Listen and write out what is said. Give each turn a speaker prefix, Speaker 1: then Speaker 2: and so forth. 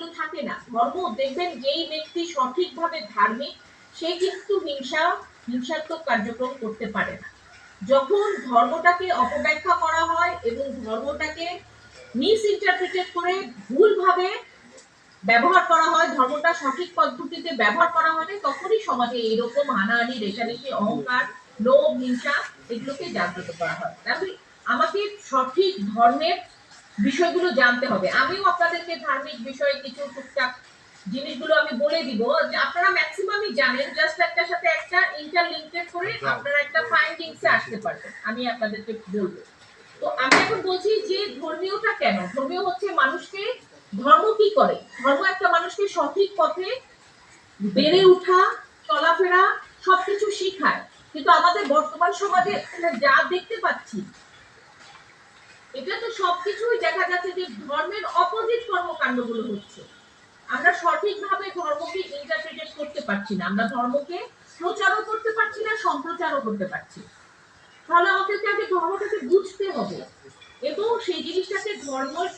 Speaker 1: এগুলো থাকে না। ধর্ম দেখবেন যেই ব্যক্তি সঠিকভাবে ধার্মিক সে কিন্তু হিংসাত্মক কার্যক্রম করতে পারে না। যখন ধর্মটাকে অপব্যাখ্যা করা হয় এবং ধর্মটাকে মিস ইন্টারপ্রিটেড করে ভুলভাবে ব্যবহার করা হয়, ধর্মটা সঠিক পদ্ধতিতে ব্যবহার করা হয় না, তখনই সমাজে এরকম হানাহানি, রেষারেষি, অহংকার, লোভ, হিংসা এগুলোকে জাগ্রত করা হয়। তাহলে আমাকে সঠিক ধর্মের বিষয়গুলো জানতে হবে। আমিও আপনাদেরকে ধার্মিক বিষয়ে কিছু টুকটাক জিনিসগুলো আমি বলে দিব যে আপনারা ম্যাক্সিমামই জানেন, জাস্ট একটার সাথে একটা ইন্টারলিঙ্কেড করে আপনারা একটা ফাইন্ডিংসে আসতে পারবেন। আমি আপনাদেরকে বলবো। তো আমি এখন বলছি যে ধর্মীয়টা কেন? ধর্মীয় হচ্ছে মানুষকে, ধর্ম কি করে? ধর্ম একটা মানুষকে সঠিক পথে বেড়ে ওঠা, চলাফেরা সবকিছু শিখায়। কিন্তু আমাদের বর্তমান সমাজে যা দেখতে পাচ্ছি, এটা তো সবকিছুই দেখা যাচ্ছে যে ধর্মের অপোজিট কর্মকাণ্ডগুলো হচ্ছে। আমরা সঠিকভাবে ধর্মকে ইন্টারপ্রিটেট করতে পারছি না, আমরা ধর্মকে প্রচারও করতে পারছি না, সম্প্রচারও করতে পারছি। তাহলে আমাদেরকে আগে ধর্মটাকে বুঝতে হবে এবং সেই জিনিসটাকে ধর্মের